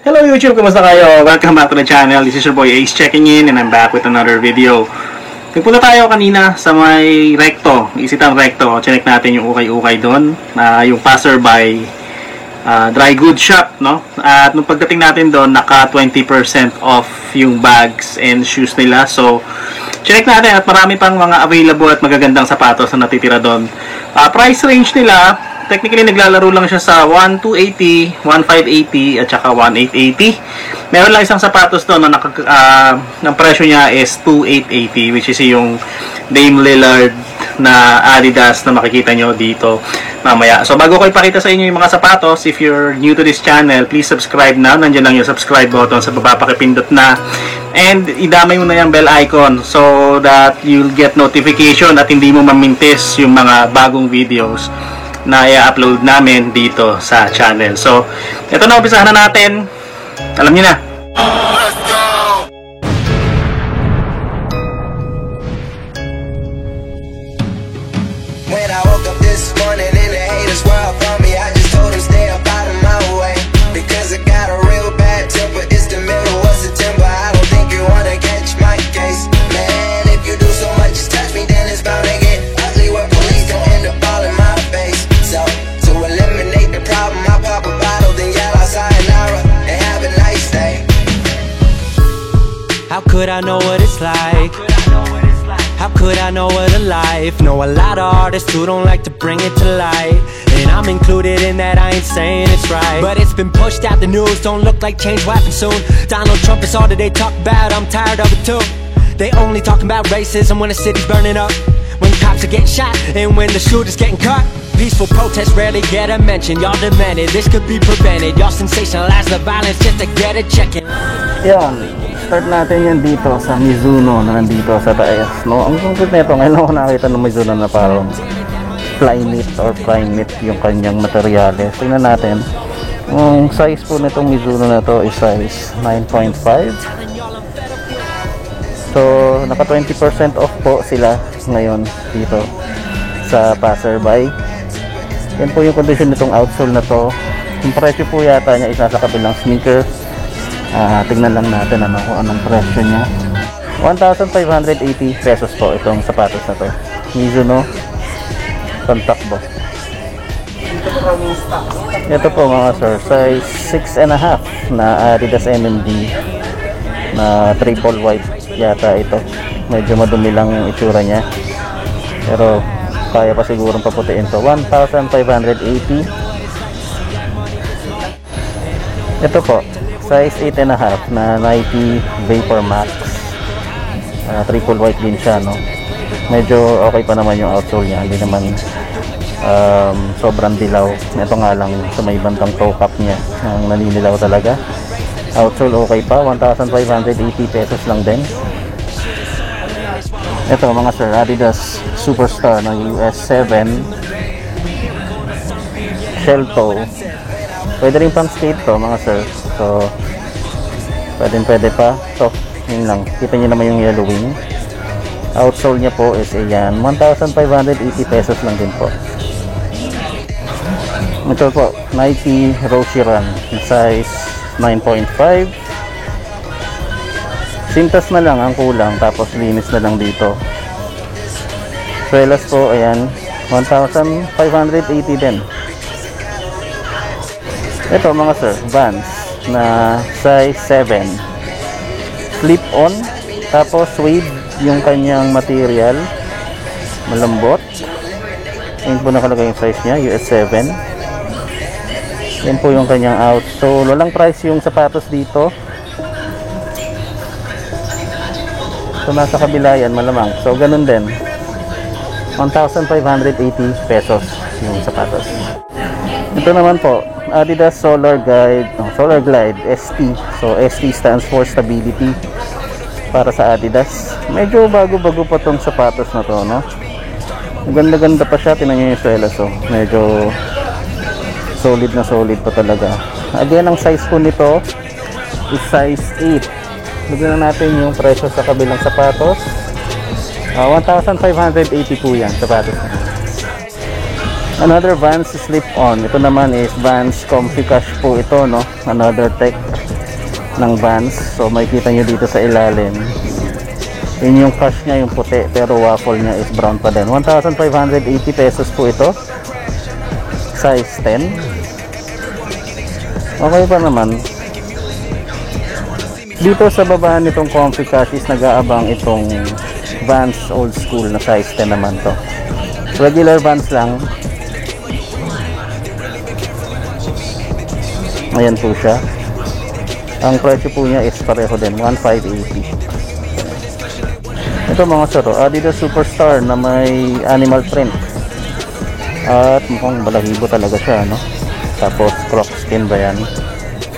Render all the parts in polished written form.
Hello YouTube, kumusta kayo? Welcome back to the channel. This is your boy Ace checking in and I'm back with another video. Nagpunta tayo kanina sa may Recto, Isitang Recto. Check natin yung ukay-ukay doon, yung passerby dry goods shop, no? At nung pagdating natin doon, naka 20% off yung bags and shoes nila. So, check natin at marami pang mga available at magagandang sapatos na natitira doon. Price range nila, technically naglalaro lang siya sa 1,280, 1,580 at saka 1,880. Meron lang isang sapatos doon na ang presyo niya is 2,880, which is yung Dame Lillard na Adidas na makikita nyo dito mamaya. So bago ko ipakita sa inyo yung mga sapatos, if you're new to this channel, please subscribe now. Nandiyan lang yung subscribe button sa baba, pakipindot na. And idamay mo na yung bell icon so that you'll get notification at hindi mo mamintis yung mga bagong videos na i-upload namin dito sa channel. So, ito na, umpisahan na natin. Alam niyo na. Let's go! When I woke up this morning and the haters were up on me, I just told them stay up out of my way, because I got a real bad temper. It's the middle of September, I don't think you wanna catch my case. Man, if you do so much as touch me, then it's bound to get ugly where police don't end up all in my face. So, to eliminate the problem, I pop a bottle, then yell out sayonara and have a nice day. How could I know what it's like? How could I know what a life? Know a lot of artists who don't like to bring it to light, and I'm included in that, I ain't saying it's right, but it's been pushed out the news, don't look like change will happen soon. Donald Trump is all that they talk about, I'm tired of it too. They only talking about racism when the city's burning up, when cops are getting shot, and when the shooter's getting caught. Peaceful protests rarely get a mention. Y'all demanded this could be prevented. Y'all sensationalize the violence just to get a check-in. Yan, start natin yan dito sa Mizuno na nandito sa taas, no? Ang sungkit nito, ngayon ako nakakita ng Mizuno na parang Flyknit or Primeknit yung kanyang materyales. Tingnan natin. Yung size po nitong Mizuno na to is size 9.5. So, naka 20% off po sila ngayon dito sa passerby. Yan po yung condition nitong outsole na to. Yung presyo po yata niya is nasa kabilang sneaker. Tignan lang natin kung anong presyo niya. 1,580 pesos po itong sapatos na to. Mizuno contact boss. Ito po mga sir, size 6.5 na Adidas NMD na triple white yata ito. Medyo madumi lang yung itsura niya, pero kaya pa sigurong paputiin to. 1,580. Ito po, size 8.5 na Nike Vapor Max, triple white din siya, no? Medyo okay pa naman yung outsole niya, hindi naman sobrang dilaw. Ito nga lang sa may bandang toe cap niya ang naninilaw talaga. Outsole okay pa, 1,580 pesos lang din. Ito mga sir, Adidas Superstar ng US 7 shell toe. Pwede rin pang skate to mga sir. So pwede pa. So yun lang, kita nyo naman yung yellowing. Outsole nya po is ayan, 1,580 pesos lang din po. Ito po, Nike Roshe Run size 9.5. Sintas na lang ang kulang, tapos linis na lang dito. Swelas po, ayan, 1,580 din. Ito mga sir, Vans na size 7. Slip-on, tapos suede yung kanyang material. Malambot. Ayan po nakalagay yung size nya, US 7. Yan po yung kanyang outsole. Walang price yung sapatos dito. So nasa kabila yan malamang. So ganun din, 1,580 pesos yung sapatos. Ito naman po, Adidas Solar Glide ST. So ST stands for stability para sa Adidas. Medyo bago-bago pa tong sapatos na to, no? Ganda-ganda pa siya. Tingnan niyo yung swelas, so medyo solid na solid pa talaga. Again, ang size ko nito is size 8. Bigyan na natin yung presyo sa kabilang sapatos. 1,580 po yan sapatos. Another Vans slip-on. Ito naman is Vans Comfy Cash po ito, no? Another tech ng Vans. So makikita nyo dito sa ilalim, yun yung cash nya, yung puti, pero waffle nya is brown pa din. 1,580 pesos po ito, size 10. Okay pa naman. Dito sa baba nitong comfy cash is nag-aabang itong Vans old school na size 10 naman to. Regular Vans lang. Ayan po siya. Ang presyo po niya is pareho din, 1,580. Ito mga sir, Adidas Superstar na may animal print. At mukhang balahibo talaga siya, no? Tapos croc skin ba yan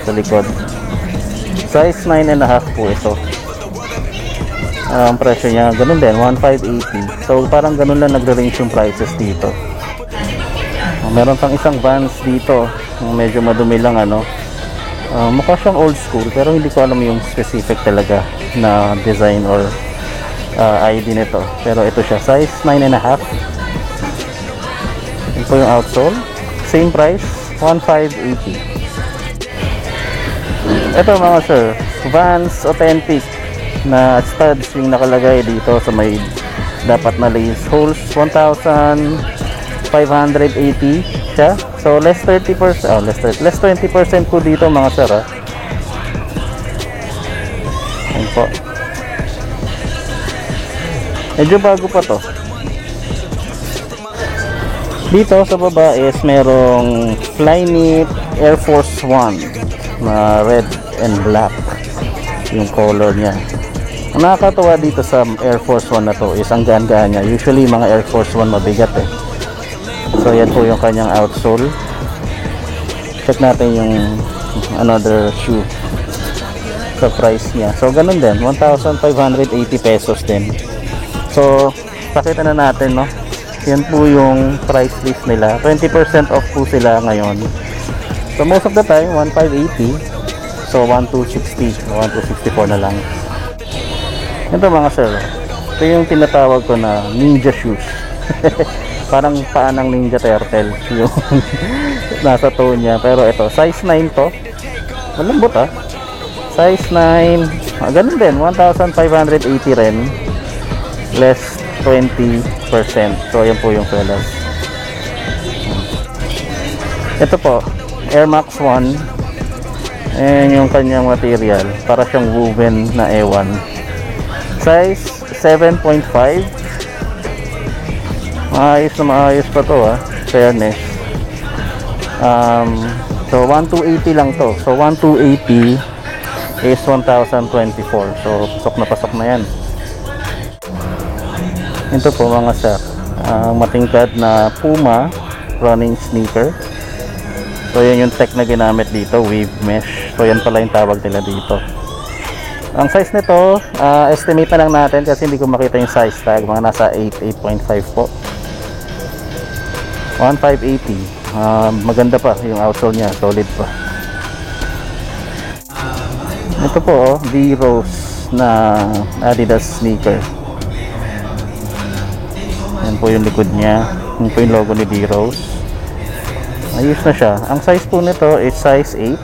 sa likod. Size 9.5 po ito. Ang presyo niya ganun din, 1,580. So parang ganun lang nagre-range yung prices dito. Meron pang isang Vans dito, medyo madumi lang, ano. Mukha siyang old school, pero hindi ko alam yung specific talaga na design or ID nito. Pero ito siya, size 9.5. Ito yung outsole, same price, 1,580. Ito mga sir, Vans authentic na studs yung nakalagay dito sa may dapat na lace holes. 1,580 siya. So less 30%, less 20% po dito mga sir. Ayan po. Medyo bago pa to. Dito sa baba is merong Flyknit Air Force 1 na red and black yung color niya. Ang nakakatawa dito sa Air Force 1 na to is ang gaan-gaan niya. Usually mga Air Force 1 mabigat eh. So yan po yung kanyang outsole. Check natin yung another shoe sa price niya. So ganun din, 1,580 pesos din. So pakita na natin, no? Yan po yung price list nila. 20% off po sila ngayon. So most of the time 1,580. So 1,260, 1,264 na lang. Ito mga sir, ito yung tinatawag ko na ninja shoes. Parang paa ng Ninja Turtle yung nasa toe niya. Pero ito, size 9 to. Malambot size 9. Ganun din, 1,580 rin. Less 20%. So yan po yung fellas. Ito po, Air Max 1. Ayan yung kanyang material, para siyang woven na ewan. Size 7.5. Maayos pa to fairness. So 1,280 lang to. So 1,280 is 1,024. So pasok na yan. Ito po mga sir, matingkad na Puma running sneaker. So yan yung tech na ginamit dito, weave mesh. So yan pala yung tawag nila dito. Ang size nito, estimate na lang natin kasi hindi ko makita yung size tag. Mga nasa 8, 8.5 po. 1,580. Maganda pa yung outsole niya, solid pa. Ito po, D-Rose na Adidas sneaker. Yan po yung likod niya. Yan po yung logo ni D-Rose. Ayos na siya. Ang size po nito is size 8.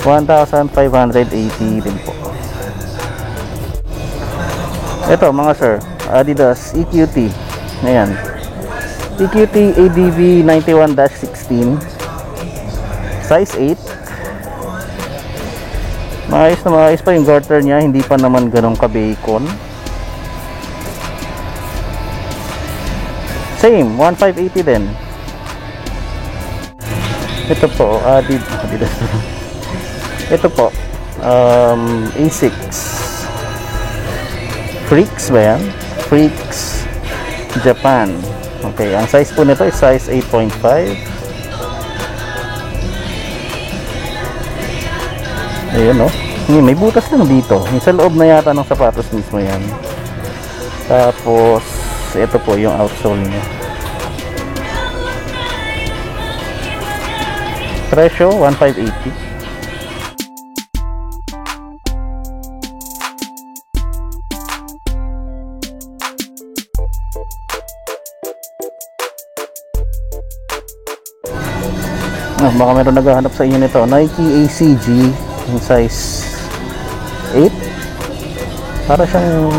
1,580 din po. Ito mga sir, Adidas EQT. Ayan, EQT ADV 91-16, size 8. Maayos pa yung garter niya, hindi pa naman ganong ka-bacon. Same, 1,580 din. Ito po, Adidas. Ito po, Asics. Freaks ba yan? Freaks Japan. Okay, ang size po nito is size 8.5. Ayun, no? May butas lang dito. Yung sa loob na yata ng sapatos mismo yan. Tapos ito po yung outsole niya. Presyo 1,580. Baka meron naghahanap sa inyo nito, Nike ACG Yung size 8. Para siyang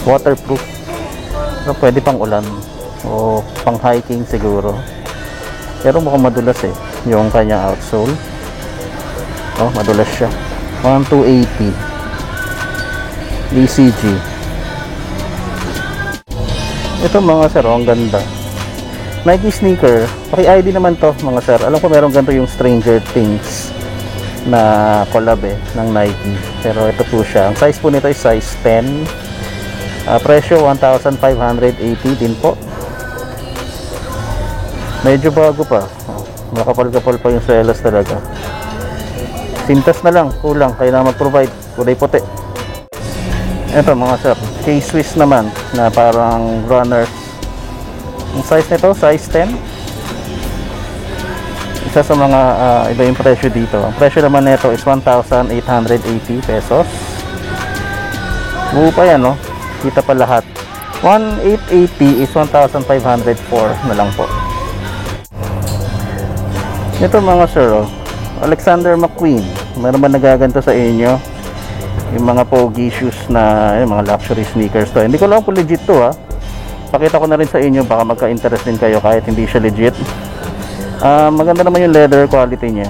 waterproof. Pero pwede pang ulan o pang hiking siguro. Pero mukhang madulas eh yung kanyang outsole. Oh, madulas siya. 1280 ECG. Ito mga sir, ang ganda. Nike sneaker. Paki-ID naman to mga sir. Alam ko meron ganito yung Stranger Things na collab ng Nike. Pero ito po siya. Ang size po nito is size 10. Presyo 1,580 din po. Medyo bago pa. Makapal-kapal pa yung selos talaga. Sintas na lang, kulang. Kailangan mag-provide. Kulay puti. Ito mga sir, K-Swiss naman na parang runners. Ang size nito, size 10. Isa sa mga iba yung presyo dito. Ang presyo naman nito is 1,880 pesos. Buo pa yan, no? Kita pa lahat. 1,880 is 1,504 na lang po. Ito mga sir, Alexander McQueen. Meron ba nagaganto sa inyo? Yung mga pogi shoes na mga luxury sneakers to. Hindi ko lang kung legit to ha. Pakita ko na rin sa inyo, baka magka-interest din kayo kahit hindi siya legit. Maganda naman yung leather quality niya.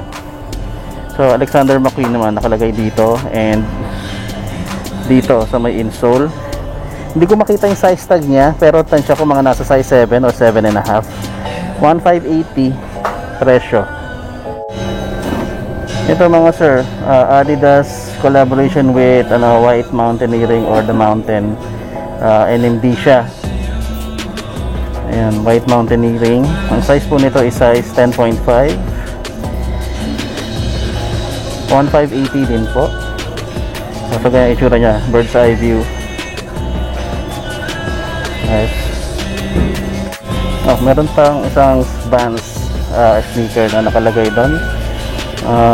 So Alexander McQueen naman nakalagay dito, and dito sa may insole. Hindi ko makita yung size tag niya, pero tansya ko mga nasa size 7 or 7.5. 1,580 presyo. Ito mga sir, Adidas collaboration with White Mountaineering or the Mountain, NMD siya. Ayan, White Mountaineering. Ang size po nito is size 10.5. 1,580 din po. Ito kaya itsura niya, bird's eye view. Nice. Meron pang isang Vans sneaker na nakalagay doon.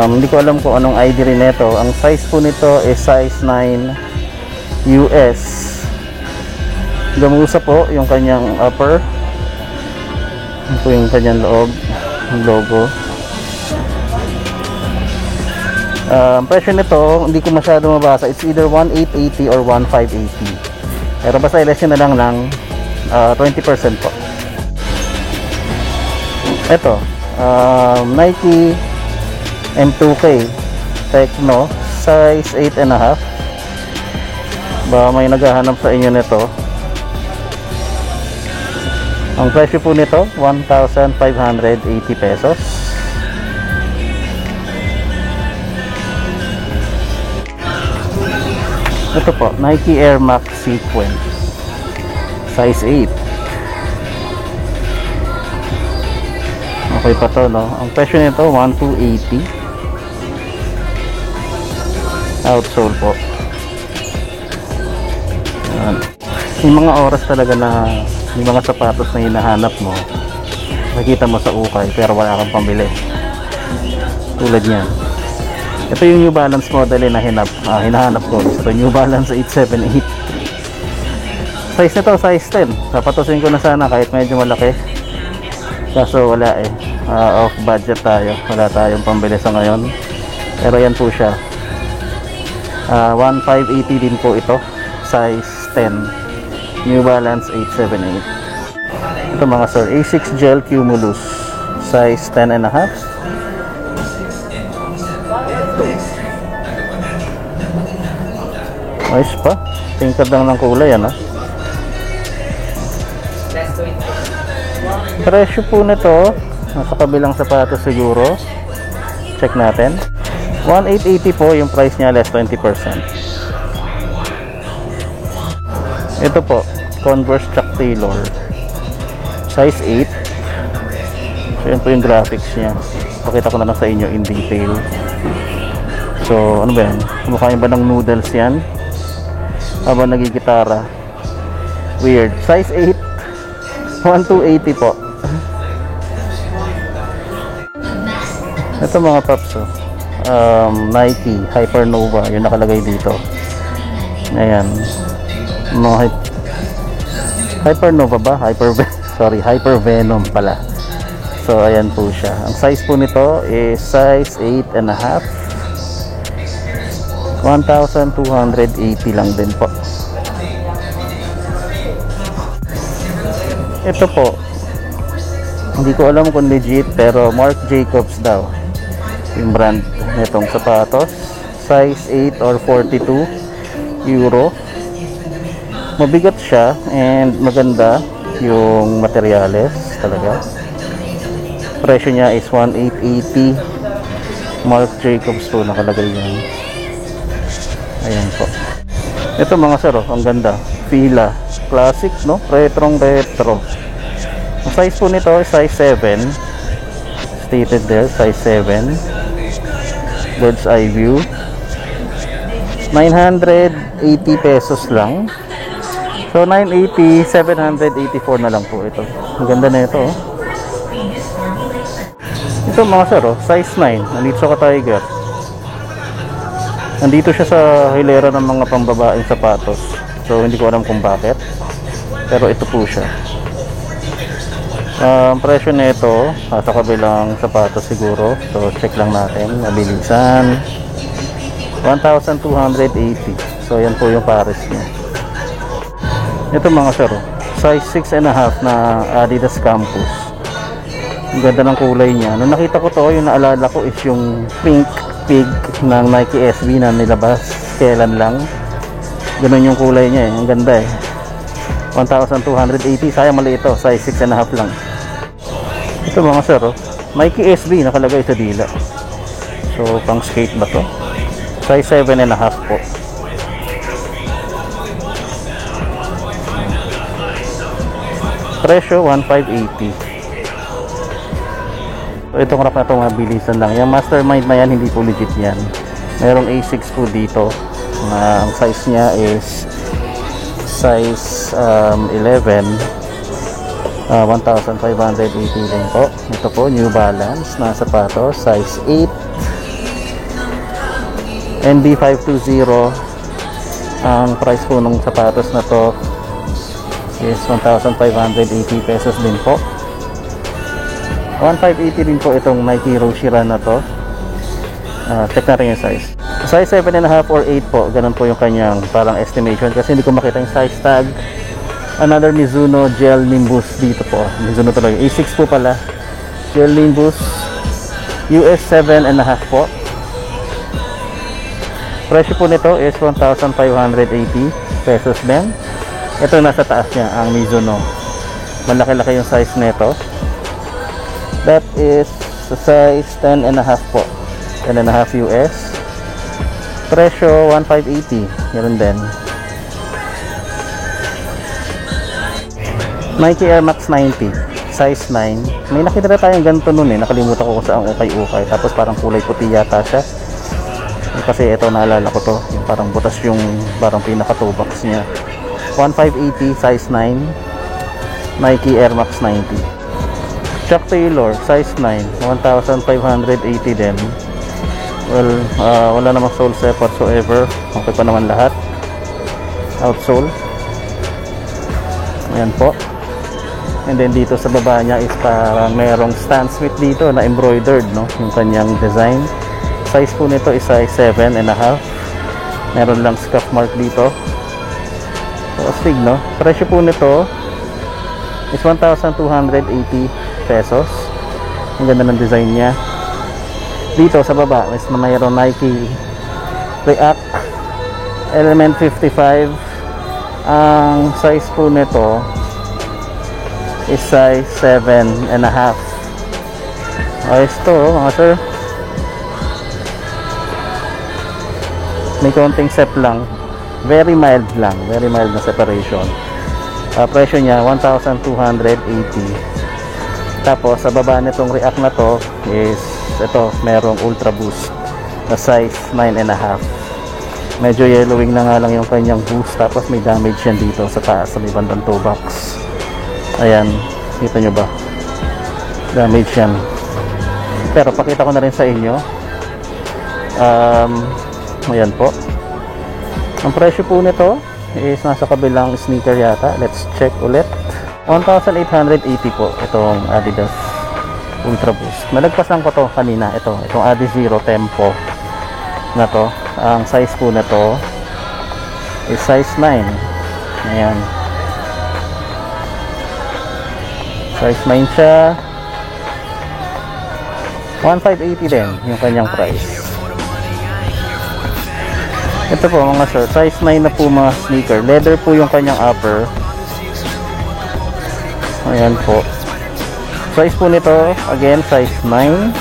Hindi ko alam kung anong ID rin nito. Ang size po nito is size 9 US. Gamusa po yung kanyang upper. Ito po yung kanyang loob, yung logo. Ang presyo nito, hindi ko masyado mabasa. It's either 1,880 or 1,580. Pero basta i-less na lang ng 20% po. Ito, Nike M2K Techno size 8.5. Ba may naghahanap sa inyo nito. Ang presyo po nito 1,580 pesos. Ito po, Nike Air Max Sequence size 8. Okay pa to, no? Ang presyo nito 1,280. Outsole po. Yan. Yung mga oras talaga na yung mga sapatos na hinahanap mo, nakikita mo sa ukay pero wala kang pambili. Tulad niyan. Ito yung New Balance model na hinahanap ko. Ito New Balance 878. Size nito, size 10. Sapatusin ko na sana kahit medyo malaki. Kaso wala off budget tayo. Wala tayong pambili sa ngayon. Pero yan po siya. 1,580 din po ito. Size 10. New Balance 878. Ito mga sir, A6 Gel Cumulus. Size 10.5. Nice pa. Tingkad lang ng kulay yan ha. Presyo po nito nasa kabilang sapatos siguro. Check natin. 1,880 po yung price niya, less 20%. Ito po, Converse Chuck Taylor size 8. So yan po yung graphics niya. Pakita ko na lang sa inyo in detail. So ano ba yan? Mukha ba ng noodles yan? Habang nagigitara. Weird. Size 8. 1,280 po. Ito mga paps, Nike Hypernova, yung nakalagay dito. Ayan. Hypernova ba? Hypervenom pala. So ayan po siya. Ang size po nito is size 8.5. 1,280 lang din po. Ito po, hindi ko alam kung legit, pero Marc Jacobs daw yung brand nitong sapatos. Size 8 or 42 euro. Mabigat siya and maganda yung materyales talaga. Presyo niya is 1,880. Marc Jacobs po nakalagay yan. Ayan po. Ito mga sir, ang ganda. Fila. Classic, no? Retrong retro. Ang size po nito is size 7. Stated there, size 7. Bird's eye view. 980 pesos lang. So 980, 784 na lang po ito. Ang ganda na ito, oh. Ito mga sir, oh, size 9. Nandito sa Tiger. Nandito siya sa hilera ng mga pambabaeng sapatos. So hindi ko alam kung bakit, pero ito po siya. Presyo nito sa kabilang sapatos siguro. So check lang natin, mabilisan. 1,280. So yan po yung pares niya. Ito mga sir, size 6.5 na Adidas Campus. Ang ganda ng kulay niya. Nung nakita ko to, yung naalala ko is yung pink pig ng Nike SB na nilabas kailan lang. Ganun yung kulay niya, eh. Ang ganda, eh. 1,280. Sayang mali ito, size 6.5 lang. Ito mga sir, Nike SB nakalagay sa dila. So pang skate ba to? Size 7.5 po. Presyo 1,580. So itong wrap na ito mabilisan lang. Yung Mastermind na yan, hindi po legit yan. Merong A6 po dito. Ang size niya is size 11. 1,580 din po. Ito po, New Balance na sapatos, size 8. NB520. Ang price po ng sapatos na to is 1,580 pesos din po. 1,580 din po itong Nike Roshiran na to. Check natin yung size. Size 7.5 or 8 po. Ganun po yung kanyang parang estimation kasi hindi ko makita yung size tag. Another Mizuno Gel Nimbus dito po. Mizuno talaga. A6 po pala. Gel Nimbus US 7.5 po. Presyo po nito is 1,580 pesos din. Ito nasa taas niya, ang Mizuno. Malaki-laki yung size nito. That is size 10.5 po. 10.5 US. Presyo 1,580. Meron din. Nike Air Max 90. Size 9. May nakita na tayong ganito nun, eh. Nakalimutan ko kung saan ukay-ukay. Tapos parang kulay puti yata siya. Kasi ito naalala ko to. Yung parang butas yung parang pinaka-toe-box niya. 1,580. Size 9. Nike Air Max 90. Chuck Taylor, size 9, 1,580 din. Well, wala namang sole step whatsoever. Okay pa naman lahat. Outsole. Ayan po. And then dito sa baba niya is parang merong Stan Smith dito na embroidered, no? Yung kanyang design. Size po nito is size 7.5. Meron lang scuff mark dito. So, astig, no? Presyo po nito is 1,280 pesos. Ang ganda ng design niya. Dito sa baba is mayroon Nike React Element 55. Ang size po nito is size 7.5. Ayos to, mga sir. May konting step lang. Very mild lang. Very mild na separation. Presyo niya 1,280. Tapos sa baba nitong React na to is ito, merong Ultra Boost na size 9.5. Medyo yellowing na nga lang yung kanyang boost. Tapos may damage yan dito sa taas, sa may bandang toe box. Ayan, kita nyo ba? Damage yan. Pero pakita ko na rin sa inyo. Ayan po. Ang presyo po nito is nasa kabilang sneaker yata. Let's check ulit. 1,880 po itong Adidas Ultra Boost. Nalagpasan ko to kanina. Itong Adizero Tempo. na to. Ang size po na to is size 9. Ayan, size 9 siya. 1,580 din yung kanyang price. Ito po mga sir, size 9 na po mga sneaker. Leather po yung kanyang upper. Ayan po. Size po nito, again, size 9.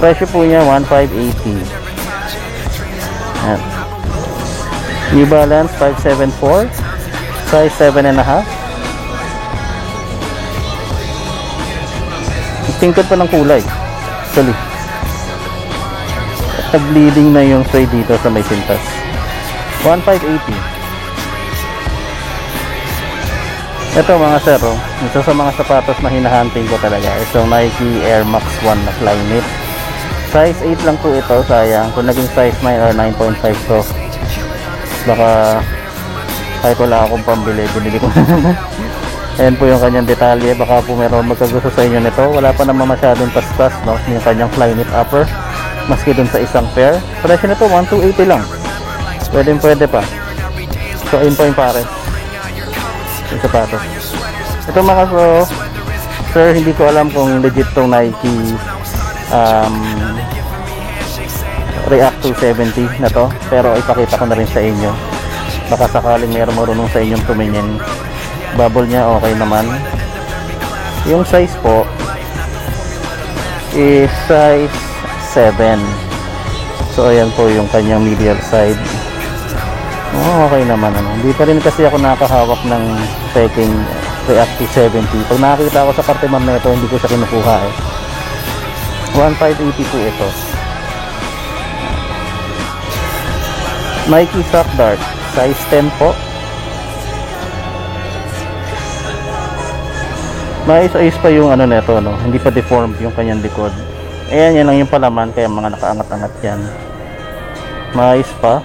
Presyo po niya 1,580. Ayan. New Balance 574. Size 7.5. Tingkod pa ng kulay. Actually, nag-bleeding na yung suede dito sa may sintas. 1,580. Ito mga sir, isa sa mga sapatos na hinahunting ko talaga, itong Nike Air Max 1 na Flyknit. Size 8 lang po ito, sayang kung naging size 9 or 9.5 to, baka kahit wala akong pambili, binili ko. Ayan po yung kanyang detalye. Baka po meron magkagusto sa inyo nito. Wala pa naman masyadong paspas, no? Yung kanyang Flyknit upper, maski dun sa isang pair. Presyo nito 1,280 lang. Pwede pa. So ayun po yung pare, yung sapatos. Ito mga sir, hindi ko alam kung legit tong Nike React 270 na to, pero ipakita ko na rin sa inyo. Baka sakaling meron marunong sa inyong tumingin. Bubble niya okay naman. Yung size po is size 7. So ayan po yung kanyang medial side. Okay naman, ano. Hindi pa rin kasi ako nakahawak ng peking React 270. Pag nakakita ako sa Cartiman na ito, hindi ko siya kinukuha eh. 1,580 po ito. Nike Sock Dart size 10 po. Maayos-ayos pa yung ano neto, no? Hindi pa deformed yung kanyang likod. Ayan, yan lang yung palaman, kaya mga nakaangat-angat yan. Maayos pa.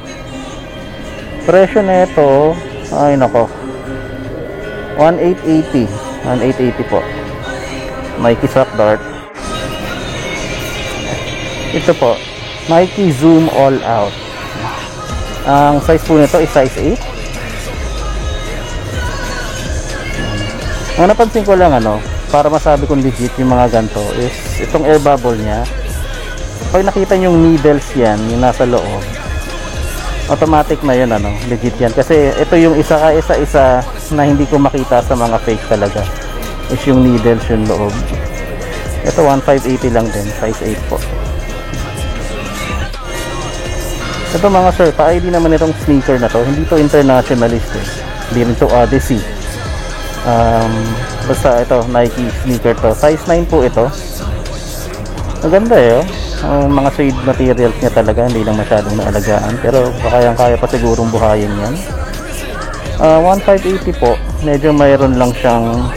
Presyo neto, ay nako, 1,880. 1,880 po. Nike Sock Dart. Ito po, Nike Zoom All Out. Ang size po nito is size 8. Ang napansin ko lang, ano, para masabi kong legit yung mga ganito is itong air bubble niya. Pag nakita yung needles yan, yung nasa loob, automatic na yun, ano, legit yan. Kasi ito yung isa na hindi ko makita sa mga fake talaga, is yung needles yung loob. Ito 1,580 lang din, size 8 po. Ito mga sir, pa-ID naman itong sneaker na to. Hindi to internationalist eh. Hindi rin to Odyssey. Basta ito, Nike sneaker to. Size 9 po ito. Maganda eh, oh. Mga suede materials niya talaga, hindi lang masyadong naalagaan. Pero kaya pa sigurong buhayin yan. 1,580 po. Medyo mayroon lang siyang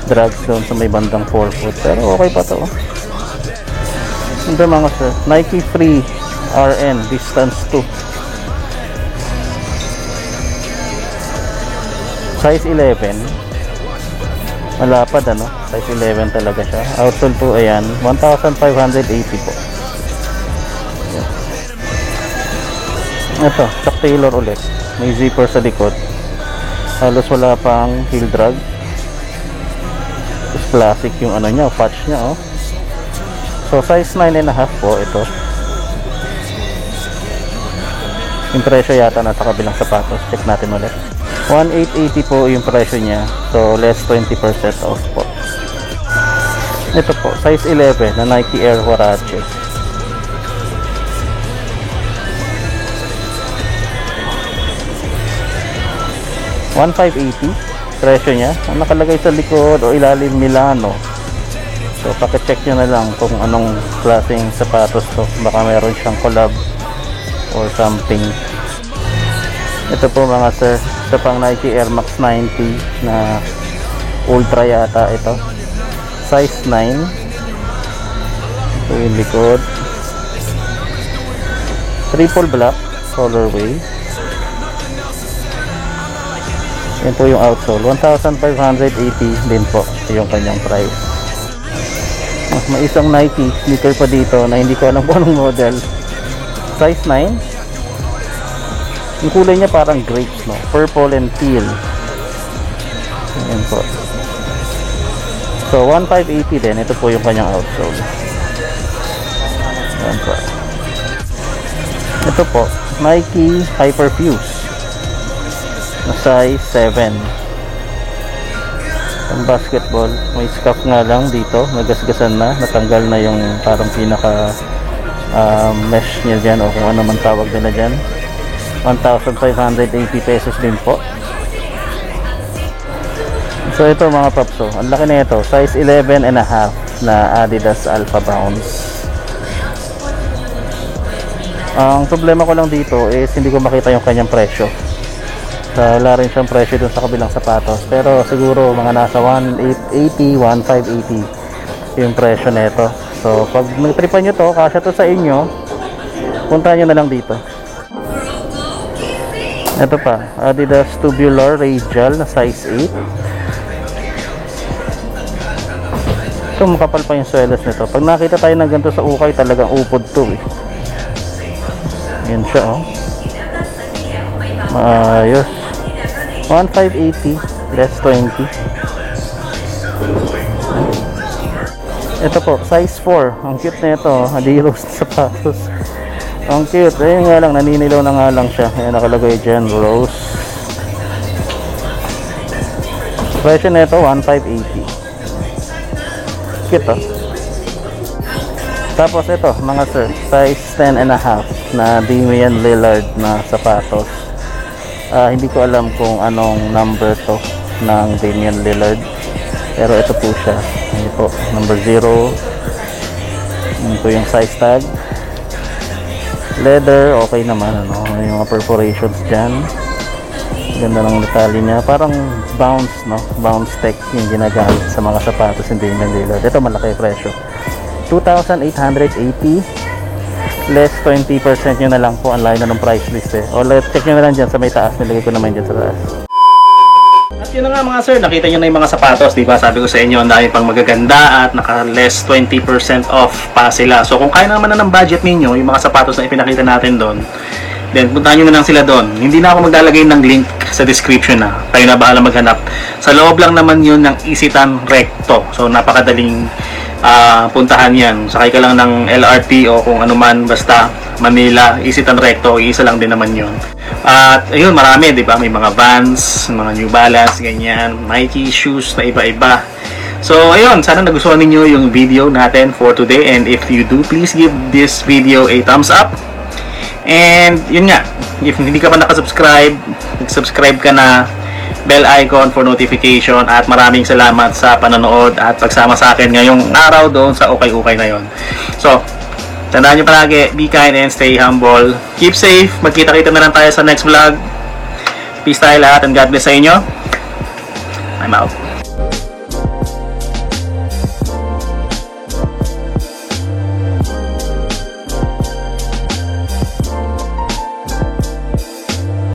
drags doon sa may bandang 4 foot. Pero okay pa to. Ito mga sir, Nike Free RN Distance 2. Size 11. Malapad, ano? Size 11 talaga siya. Outsole po, ayan, 1,580 po. Ayan. Ito, Chuck Taylor ulit. May zipper sa likod. Halos wala pang heel drag. It's classic yung ano niya, patch niya, oh. So size 9.5 po ito. Yung presyo yata nasa kabilang sapatos. Check natin ulit. 1,880 po yung presyo niya. So less 20% off po. Ito po, size 11 na Nike Air Huarache. $1,580 presyo niya. Ang nakalagay sa likod o ilalim, Milano. So pakicheck nyo na lang kung anong klaseng sapatos to. Baka meron siyang collab or something. Ito po mga sir, ito pang Nike Air Max 90 na ultra yata ito. Size 9. Ito yung likod. Triple black colorway. Yan po yung outsole. 1,580 din po yung kanyang price. May isang Nike sneaker pa dito na hindi ko alam kung anong model. size 9. Yung kulay niya parang grapes, no? Purple and teal. Ayan po. So 1,580 din. Ito po yung kanyang outsole. Ayan po. Ito po, Nike Hyperfuse na size 7. Ang basketball, may scuff nga lang dito, nagasgasan na, natanggal na yung parang pinaka mesh niya dyan, o kung ano man tawag nila dyan. 1,580 pesos din po. So ito mga paps, ang laki na ito, size 11 and a half na Adidas Alpha Bounce. Ang problema ko lang dito is hindi ko makita yung kanyang presyo. Wala rin siyang presyo dun sa kabilang sapatos, pero siguro mga nasa 1,880, 1,580 yung presyo nito. So pag nagtripan nyo to, kasya to sa inyo, puntahan nyo na lang dito. Ito pa, Adidas Tubular Radial na size 8. Ito makapal pa yung swelas nito. Pag nakita tayo ng ganito sa ukay, talagang upod to eh. Yan siya, oh. Maayos. 1,580 less 20. Ito po, size 4. Ang cute na ito, Adidas sapatos. Ang cute. Ayun nga lang, naninilaw na nga lang siya. Ayan, nakalagay dyan, rose. Presyo na ito, 1,580. Cute, oh. Tapos ito, mga sir, size 10 and a half na Damian Lillard na sapatos. Hindi ko alam kung anong number to ng Damian Lillard, pero ito po siya. Ito po, number 0. Ito yung size tag. Leather, okay naman, ano, may mga perforations dyan. Ganda ng detalye niya, parang bounce, no, bounce tech yung ginagamit sa mga sapatos ng Damian Lillard. Ito malaki presyo, 2,880 less 20% nyo na lang po. Ang layo na ng price list eh. O check nyo na lang dyan sa may taas, nilagay ko naman dyan sa taas. At yun na nga mga sir, nakita nyo na yung mga sapatos, diba? Sabi ko sa inyo, ang dami pang magaganda at naka less 20% off pa sila. So kung kaya naman na ng budget ninyo, yung mga sapatos na ipinakita natin doon, then puntahan nyo na lang sila doon. Hindi na ako maglalagay ng link sa description na. Kayo na bahala maghanap. Sa loob lang naman yun ng Isitan Recto. So napakadaling puntahan yan. Sakay ka lang ng LRT o kung ano man, basta Manila, Isitan Recto, isa lang din naman yun. At ayun, marami, di ba? May mga Vans, mga New Balance, ganyan, Nike shoes na iba-iba. So ayun, sana nagustuhan ninyo yung video natin for today, and if you do, please give this video a thumbs up. And yun nga, if hindi ka pa nakasubscribe, mag-subscribe ka na, bell icon for notification, at maraming salamat sa panonood at pagsama sa akin ngayong araw doon sa ukay-ukay na yon. So, tandaan nyo palagi, be kind and stay humble. Keep safe, magkita-kita na lang tayo sa next vlog. Peace tayo lahat and God bless sa inyo. I'm out.